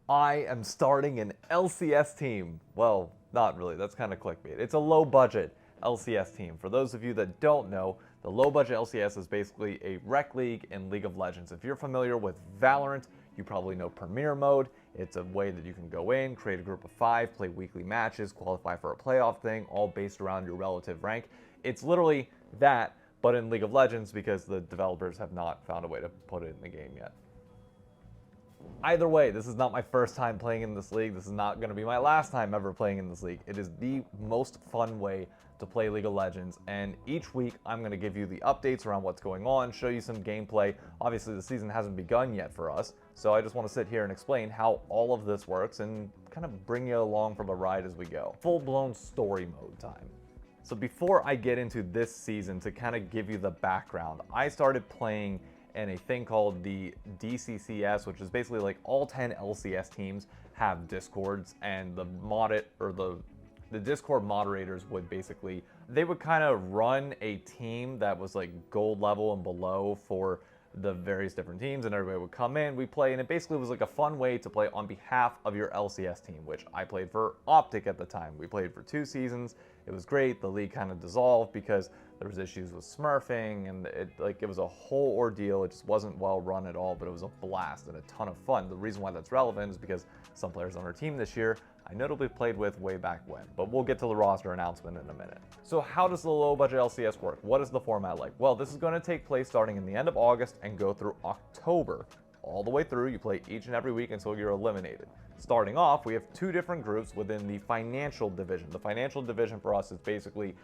I am starting an LCS team. Well, not really, that's kind of clickbait. It's a low budget LCS team. For those of you that don't know, the low budget LCS is basically a rec league in League of Legends. If you're familiar with Valorant, you probably know Premier Mode. It's a way that you can go in, create a group of 5, play weekly matches, qualify for a playoff thing, all based around your relative rank. It's literally that, but in League of Legends because the developers have not found a way to put it in the game yet. Either way, this is not my first time playing in this league. This is not going to be my last time ever playing in this league. It is the most fun way to play League of Legends, and each week I'm going to give you the updates around what's going on, show you some gameplay. Obviously the season hasn't begun yet for us, so I just want to sit here and explain how all of this works and kind of bring you along for the ride as we go. Full-blown story mode time. So before I get into this season, to kind of give you the background, I started playing in a thing called the DCCS, which is basically like all 10 LCS teams have Discords, and the Discord moderators would basically, they would kind of run a team that was like gold level and below for the various different teams, and everybody would come in, we play, and it basically was like a fun way to play on behalf of your LCS team, which I played for Optic at the time. We played for 2 seasons. It was great. The league kind of dissolved because there was issues with smurfing, and it was a whole ordeal. It just wasn't well run at all, but it was a blast and a ton of fun. The reason why that's relevant is because some players on our team this year I notably played with way back when, but we'll get to the roster announcement in a minute. So how does the low budget LCS work? What is the format like? Well, this is going to take place starting in the end of August and go through October. All the way through, you play each and every week until you're eliminated. Starting off, we have 2 different groups within the financial division. The financial division for us is basically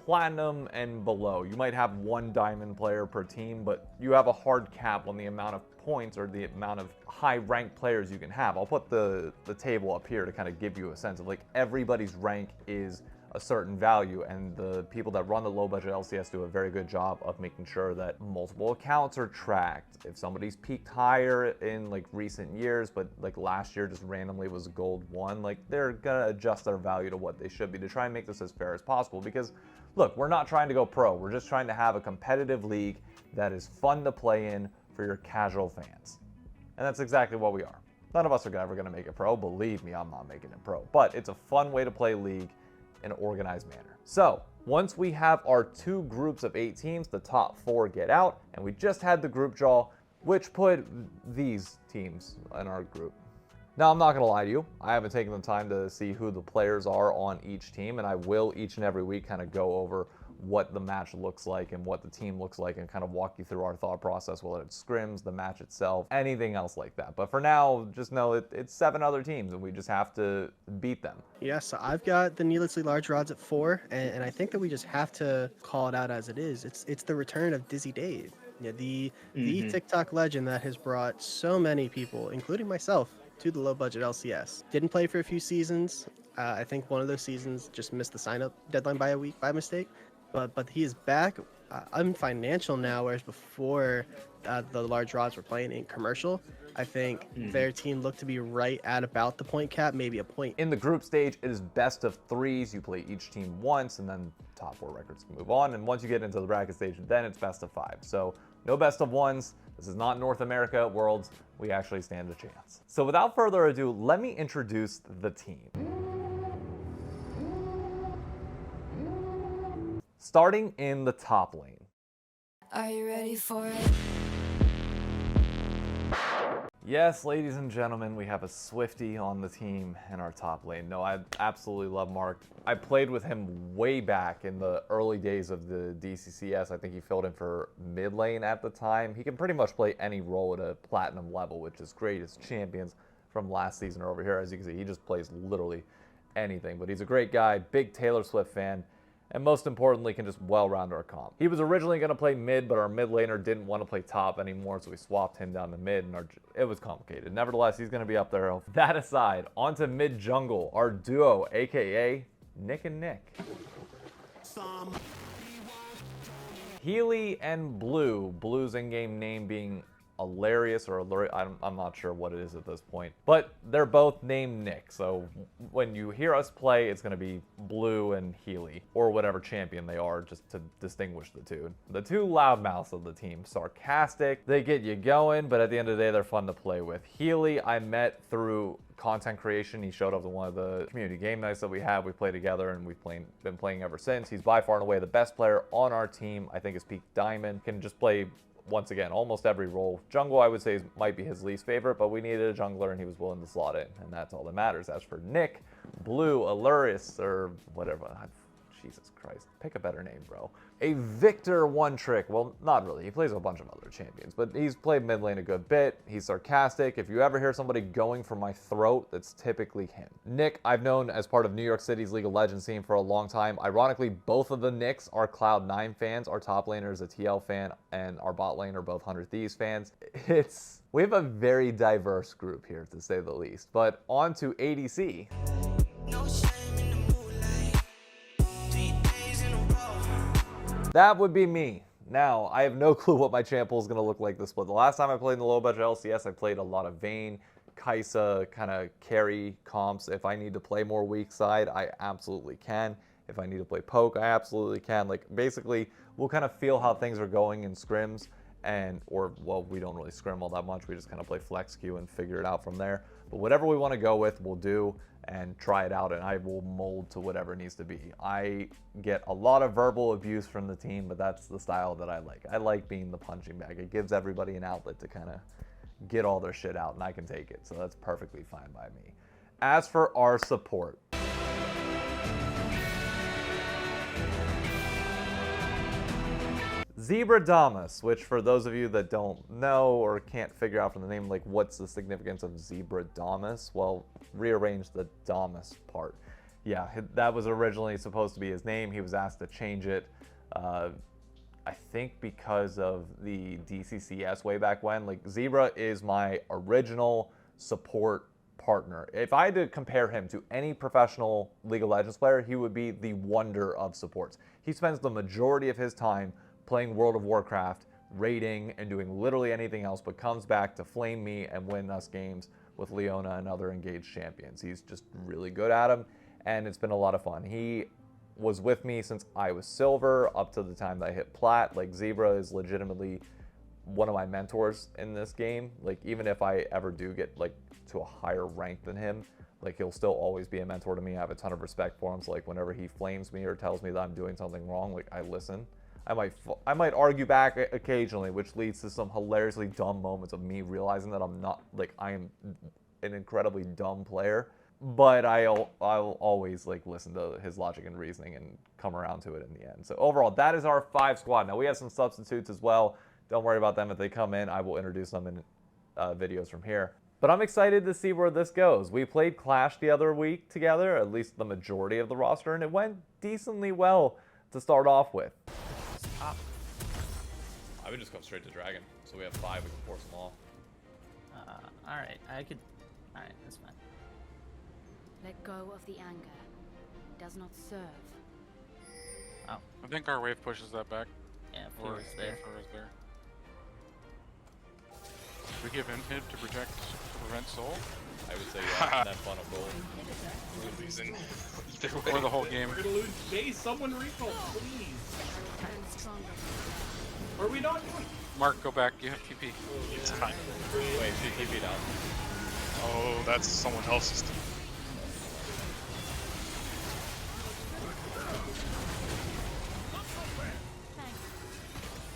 platinum and below. You might have 1 diamond player per team, but you have a hard cap on the amount of points or the amount of high ranked players you can have. I'll put the table up here to kind of give you a sense of like everybody's rank is a certain value, and the people that run the low budget LCS do a very good job of making sure that multiple accounts are tracked. If somebody's peaked higher in like recent years, but like last year just randomly was gold 1, like they're gonna adjust their value to what they should be to try and make this as fair as possible. Because look, we're not trying to go pro, we're just trying to have a competitive league that is fun to play in for your casual fans. And that's exactly what we are. None of us are ever gonna make it pro, believe me, I'm not making it pro, but it's a fun way to play League in an organized manner. So once we have our 2 groups of 8 teams, the top 4 get out, and we just had the group draw, which put these teams in our group. Now, I'm not gonna lie to you, I haven't taken the time to see who the players are on each team, and I will each and every week kind of go over what the match looks like and what the team looks like and kind of walk you through our thought process, whether it's scrims, the match itself, anything else like that. But for now, just know it's 7 other teams and we just have to beat them. Yeah, so I've got the needlessly large rods at 4, and I think that we just have to call it out as it is. It's the return of Dizzy Dave, yeah, the TikTok legend that has brought so many people, including myself, to the low budget LCS. Didn't play for a few seasons. I think one of those seasons just missed the sign up deadline by a week by mistake. But he is back. I'm financial now, whereas before the large rods were playing in commercial. I think their team looked to be right at about the point cap, maybe a point. In the group stage, it is best of 3s. You play each team once, and then top 4 records can move on. And once you get into the bracket stage, then it's best of 5. So no best of 1s. This is not North America Worlds. We actually stand a chance. So without further ado, let me introduce the team. Starting in the top lane. Are you ready for it? Yes, ladies and gentlemen, we have a Swifty on the team in our top lane. No, I absolutely love Mark. I played with him way back in the early days of the DCCS. I think he filled in for mid lane at the time. He can pretty much play any role at a platinum level, which is great. His champions from last season are over here. As you can see, he just plays literally anything. But he's a great guy, big Taylor Swift fan, and most importantly, can just well-round our comp. He was originally going to play mid, but our mid laner didn't want to play top anymore, so we swapped him down to mid, and it was complicated. Nevertheless, he's going to be up there. That aside, onto mid jungle, our duo, aka Nick and Nick. Healy and Blue, Blue's in-game name being Hilarious or I'm not sure what it is at this point. But they're both named Nick, so when you hear us play, it's going to be Blue and Healy, or whatever champion they are, just to distinguish the two. The two loudmouths of the team, sarcastic, they get you going, but at the end of the day, they're fun to play with. Healy, I met through content creation. He showed up to one of the community game nights that we have. We play together, and we've been playing ever since. He's by far and away the best player on our team. I think his peak diamond, can just play, once again, almost every role. Jungle, I would say, might be his least favorite, but we needed a jungler, and he was willing to slot in, and that's all that matters. As for Nick, Blue, Alurius, or whatever, Jesus Christ, pick a better name, bro. A Victor one trick. Well, not really. He plays a bunch of other champions, but he's played mid lane a good bit. He's sarcastic. If you ever hear somebody going for my throat, that's typically him. Nick, I've known as part of New York City's League of Legends scene for a long time. Ironically, both of the Nicks are Cloud9 fans. Our top laner is a TL fan, and our bot lane are both 100 Thieves fans. We have a very diverse group here, to say the least. But on to ADC. No shame in the moonlight. 3 days in a row. That would be me. Now, I have no clue what my champ pool is going to look like this split. The last time I played in the low budget LCS, I played a lot of Vayne, Kai'Sa, kind of carry comps. If I need to play more weak side, I absolutely can. If I need to play poke, I absolutely can. Like, basically, we'll kind of feel how things are going in scrims, well, we don't really scrim all that much. We just kind of play flex queue and figure it out from there. But whatever we want to go with, we'll do and try it out, and I will mold to whatever it needs to be. I get a lot of verbal abuse from the team, but that's the style that I like. I like being the punching bag. It gives everybody an outlet to kind of get all their shit out, and I can take it, so that's perfectly fine by me. As for our support, Zebradamas, which for those of you that don't know or can't figure out from the name, like what's the significance of Zebradamas? Well, rearrange the Damas part. Yeah, that was originally supposed to be his name. He was asked to change it, I think because of the DCCS way back when. Like, Zebra is my original support partner. If I had to compare him to any professional League of Legends player, he would be the wonder of supports. He spends the majority of his time playing World of Warcraft, raiding, and doing literally anything else, but comes back to flame me and win us games with Leona and other engaged champions. He's just really good at them, and it's been a lot of fun. He was with me since I was silver up to the time that I hit plat. Like, Zebra is legitimately one of my mentors in this game. Like, even if I ever do get like to a higher rank than him, like, he'll still always be a mentor to me. I have a ton of respect for him. So like, whenever he flames me or tells me that I'm doing something wrong, like, I listen. I might argue back occasionally, which leads to some hilariously dumb moments of me realizing that I am an incredibly dumb player. But I'll always like listen to his logic and reasoning and come around to it in the end. So overall, that is our 5 squad. Now we have some substitutes as well. Don't worry about them. If they come in, I will introduce them in videos from here. But I'm excited to see where this goes. We played Clash the other week together, at least the majority of the roster, and it went decently well to start off with. I would just go straight to Dragon. So we have 5, we can force them all. Alright, alright, that's fine. Let go of the anger. It does not serve. Oh, I think our wave pushes that back. yeah, Or Fleur is there. Fleur is there. We give him hit to prevent soul, I would say, yeah, that funnel goal. we're losing either way. Or the whole game. We're gonna lose base. Someone recall, please. Turn stronger. Are we not doing? Mark, go back. You have TP. It's fine. Wait, TP down. Oh, that's someone else's team.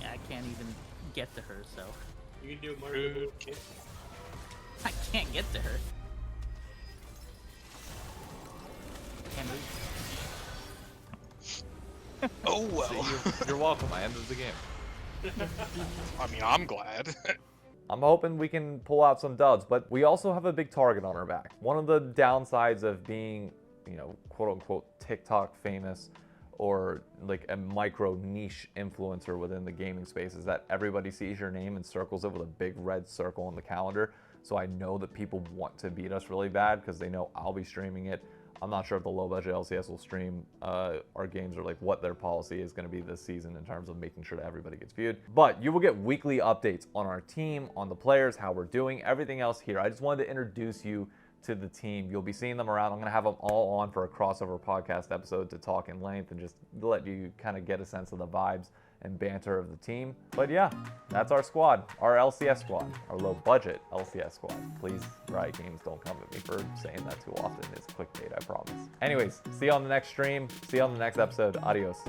Yeah, I can't even get to her, so You can do it, Mark. I can't get to her. Can't move. Oh well. You're welcome. I ended the game. I mean, I'm glad. I'm hoping we can pull out some duds, but we also have a big target on our back. One of the downsides of being, quote unquote, TikTok famous or like a micro niche influencer within the gaming space is that everybody sees your name and circles it with a big red circle on the calendar. So I know that people want to beat us really bad because they know I'll be streaming it. I'm not sure if the low budget LCS will stream our games or like what their policy is going to be this season in terms of making sure that everybody gets viewed. But you will get weekly updates on our team, on the players, how we're doing, everything else here. I just wanted to introduce you to the team. You'll be seeing them around. I'm going to have them all on for a crossover podcast episode to talk in length and just let you kind of get a sense of the vibes and banter of the team. But yeah, that's our squad, our LCS squad, our low budget LCS squad. Please, Riot Games, don't come at me for saying that too often. It's clickbait, I promise. Anyways, see you on the next stream. See you on the next episode. Adios.